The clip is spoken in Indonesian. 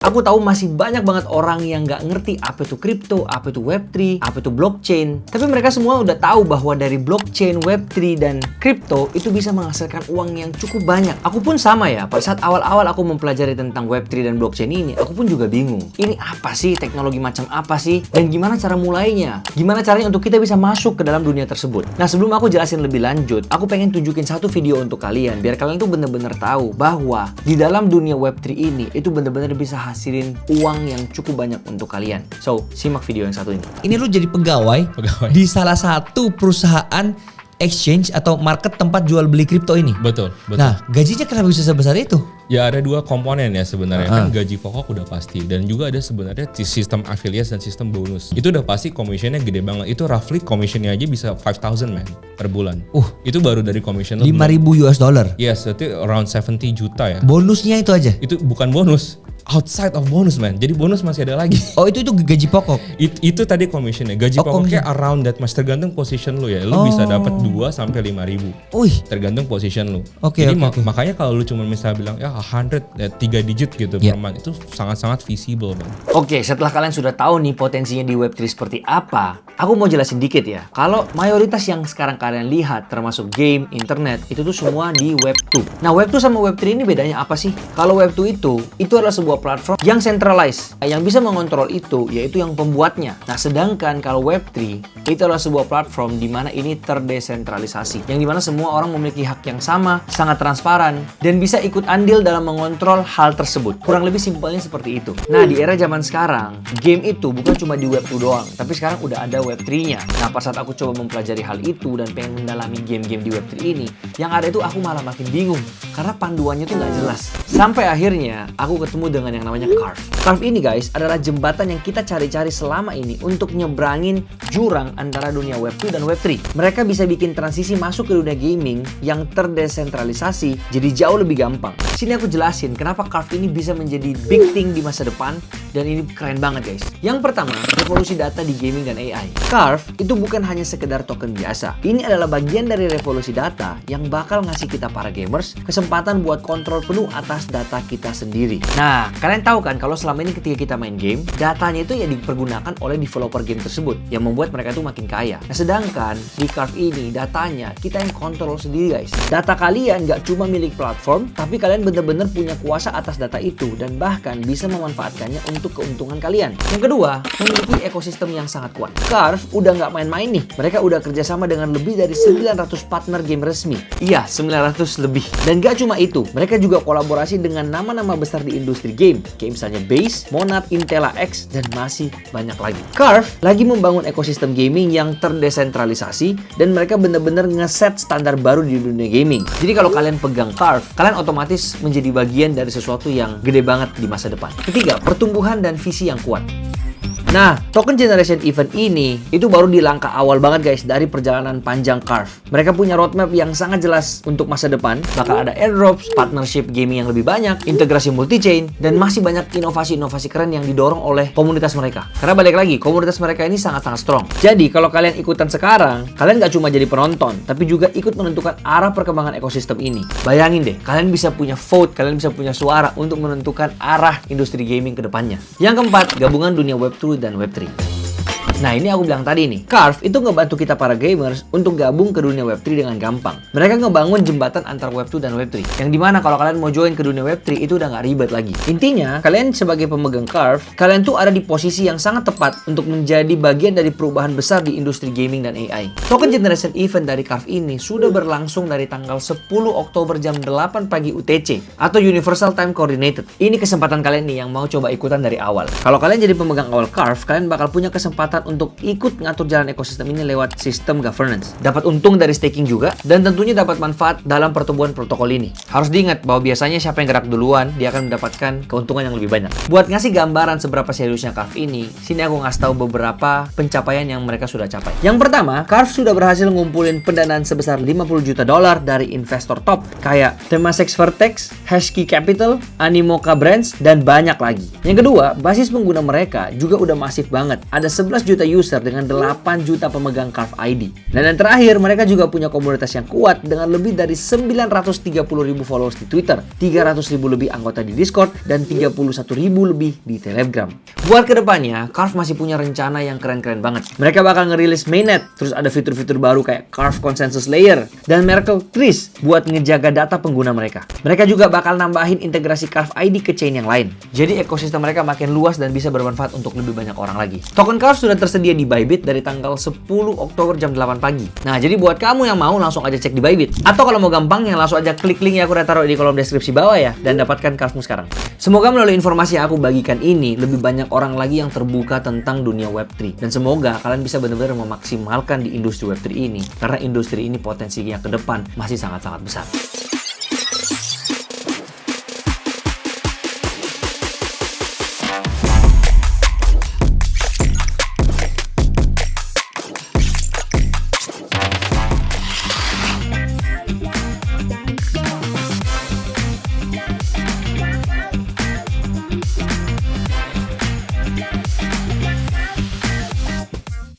Aku tahu masih banyak banget orang yang nggak ngerti apa itu kripto, apa itu Web3, apa itu blockchain. Tapi mereka semua udah tahu bahwa dari blockchain, Web3, dan kripto itu bisa menghasilkan uang yang cukup banyak. Aku pun sama ya, pada saat awal-awal aku mempelajari tentang Web3 dan blockchain ini, aku pun juga bingung. Ini apa sih? Teknologi macam apa sih? Dan gimana cara mulainya? Gimana caranya untuk kita bisa masuk ke dalam dunia tersebut? Nah, sebelum aku jelasin lebih lanjut, aku pengen tunjukin satu video untuk kalian, biar kalian tuh bener-bener tahu bahwa di dalam dunia Web3 ini, itu bener-bener bisa hasilin uang yang cukup banyak untuk kalian. So, simak video yang satu ini. Ini lu jadi pegawai di salah satu perusahaan exchange atau market tempat jual beli kripto ini. Betul. Nah, gajinya kenapa bisa sebesar itu? Ya ada dua komponen ya sebenarnya. Kan gaji pokok udah pasti, dan juga ada sebenarnya sistem affiliate dan sistem bonus. Itu udah pasti commissionnya gede banget. Itu roughly commissionnya aja bisa 5,000 man per bulan. Itu baru dari commission. 5.000 US dollar. Yes, itu around 70 juta ya. Bonusnya itu aja. Itu bukan bonus. Outside of bonus man. Jadi bonus masih ada lagi. Oh, itu gaji pokok. Itu tadi commissionnya. Gaji pokoknya around that mas, tergantung position lu ya. Lu bisa dapat 2 sampai 5.000. Tergantung position lu. Jadi makanya kalau lu cuma misalnya bilang ya 3 digit gitu per month, itu sangat-sangat visible man. Oke, setelah kalian sudah tahu nih potensinya di Web3 seperti apa, aku mau jelasin dikit ya. Kalau mayoritas yang sekarang kalian lihat termasuk game, internet, itu tuh semua di Web2. Nah, Web2 sama Web3 ini bedanya apa sih? Kalau Web2 itu adalah sebuah platform yang centralized. Yang bisa mengontrol itu yaitu yang pembuatnya. Nah, sedangkan kalau Web3 itu adalah sebuah platform di mana ini terdesentralisasi. Yang dimana semua orang memiliki hak yang sama, sangat transparan, dan bisa ikut andil dalam mengontrol hal tersebut. Kurang lebih simpelnya seperti itu. Nah, di era zaman sekarang, game itu bukan cuma di Web2 doang, tapi sekarang udah ada Web3-nya. Nah, pada saat aku coba mempelajari hal itu dan pengen mendalami game-game di Web3 ini, yang ada itu aku malah makin bingung karena panduannya tuh nggak jelas. Sampai akhirnya aku ketemu dengan yang namanya Curve. Curve ini guys adalah jembatan yang kita cari-cari selama ini untuk nyebrangin jurang antara dunia Web2 dan Web3. Mereka bisa bikin transisi masuk ke dunia gaming yang terdesentralisasi jadi jauh lebih gampang. Sini aku jelasin kenapa Curve ini bisa menjadi big thing di masa depan, dan ini keren banget guys. Yang pertama, revolusi data di gaming dan AI. Curve itu bukan hanya sekedar token biasa. Ini adalah bagian dari revolusi data yang bakal ngasih kita para gamers kesempatan buat kontrol penuh atas data kita sendiri. Nah, kalian tahu kan kalau selama ini ketika kita main game, datanya itu ya dipergunakan oleh developer game tersebut yang membuat mereka itu makin kaya. Nah, sedangkan di Curve ini datanya kita yang kontrol sendiri guys. Data kalian nggak cuma milik platform, tapi kalian bener-bener punya kuasa atas data itu dan bahkan bisa memanfaatkannya untuk keuntungan kalian. Yang kedua, memiliki ekosistem yang sangat kuat. Curve udah nggak main-main nih. Mereka udah kerjasama dengan lebih dari 900 partner game resmi. Iya, 900 lebih. Dan gak cuma itu, mereka juga kolaborasi dengan nama-nama besar di industri game. Kayak misalnya Base, Monad, Intella-X, dan masih banyak lagi. Curve lagi membangun ekosistem gaming yang terdesentralisasi dan mereka bener-bener ngeset standar baru di dunia gaming. Jadi kalau kalian pegang Curve, kalian otomatis menjadi bagian dari sesuatu yang gede banget di masa depan. Ketiga, pertumbuhan dan visi yang kuat. Nah, token generation event ini itu baru di langkah awal banget guys dari perjalanan panjang Curve. Mereka punya roadmap yang sangat jelas untuk masa depan. Bakal ada airdrops, partnership gaming yang lebih banyak, integrasi multi-chain, dan masih banyak inovasi-inovasi keren yang didorong oleh komunitas mereka. Karena balik lagi, komunitas mereka ini sangat-sangat strong. Jadi, kalau kalian ikutan sekarang, kalian gak cuma jadi penonton, tapi juga ikut menentukan arah perkembangan ekosistem ini. Bayangin deh, kalian bisa punya vote, kalian bisa punya suara untuk menentukan arah industri gaming ke depannya. Yang keempat, gabungan dunia Web2 dan Web3. Nah, ini aku bilang tadi nih, Curve itu ngebantu kita para gamers untuk gabung ke dunia Web3 dengan gampang. Mereka ngebangun jembatan antara Web2 dan Web3. Yang dimana kalau kalian mau join ke dunia Web3 itu udah nggak ribet lagi. Intinya, kalian sebagai pemegang Curve, kalian tuh ada di posisi yang sangat tepat untuk menjadi bagian dari perubahan besar di industri gaming dan AI. Token Generation Event dari Curve ini sudah berlangsung dari tanggal 10 Oktober jam 8 pagi UTC atau Universal Time Coordinated. Ini kesempatan kalian nih yang mau coba ikutan dari awal. Kalau kalian jadi pemegang awal Curve, kalian bakal punya kesempatan untuk ikut ngatur jalan ekosistem ini lewat sistem governance. Dapat untung dari staking juga, dan tentunya dapat manfaat dalam pertumbuhan protokol ini. Harus diingat bahwa biasanya siapa yang gerak duluan, dia akan mendapatkan keuntungan yang lebih banyak. Buat ngasih gambaran seberapa seriusnya Curve ini, sini aku ngasih tahu beberapa pencapaian yang mereka sudah capai. Yang pertama, Curve sudah berhasil ngumpulin pendanaan sebesar 50 juta dolar dari investor top kayak Temasek Vertex, Hashkey Capital, Animoca Brands, dan banyak lagi. Yang kedua, basis pengguna mereka juga udah masif banget. Ada 11 juta juta user dengan 8 juta pemegang Carve ID. Dan yang terakhir, mereka juga punya komunitas yang kuat dengan lebih dari 930.000 followers di Twitter, 300.000 lebih anggota di Discord, dan 31.000 lebih di Telegram. Buat kedepannya, Carve masih punya rencana yang keren-keren banget. Mereka bakal ngerilis mainnet, terus ada fitur-fitur baru kayak Carve Consensus Layer dan Merkle Trees buat ngejaga data pengguna mereka. Mereka juga bakal nambahin integrasi Carve ID ke chain yang lain. Jadi ekosistem mereka makin luas dan bisa bermanfaat untuk lebih banyak orang lagi. Token Carve sudah tersedia di Bybit dari tanggal 10 Oktober jam 8 pagi. Nah, jadi buat kamu yang mau langsung aja cek di Bybit. Atau kalau mau gampang, yang langsung aja klik link yang aku udah taruh di kolom deskripsi bawah ya, dan dapatkan Carve-mu sekarang. Semoga melalui informasi yang aku bagikan ini, lebih banyak orang lagi yang terbuka tentang dunia Web3. Dan semoga kalian bisa benar-benar memaksimalkan di industri Web3 ini, karena industri ini potensinya ke depan masih sangat-sangat besar.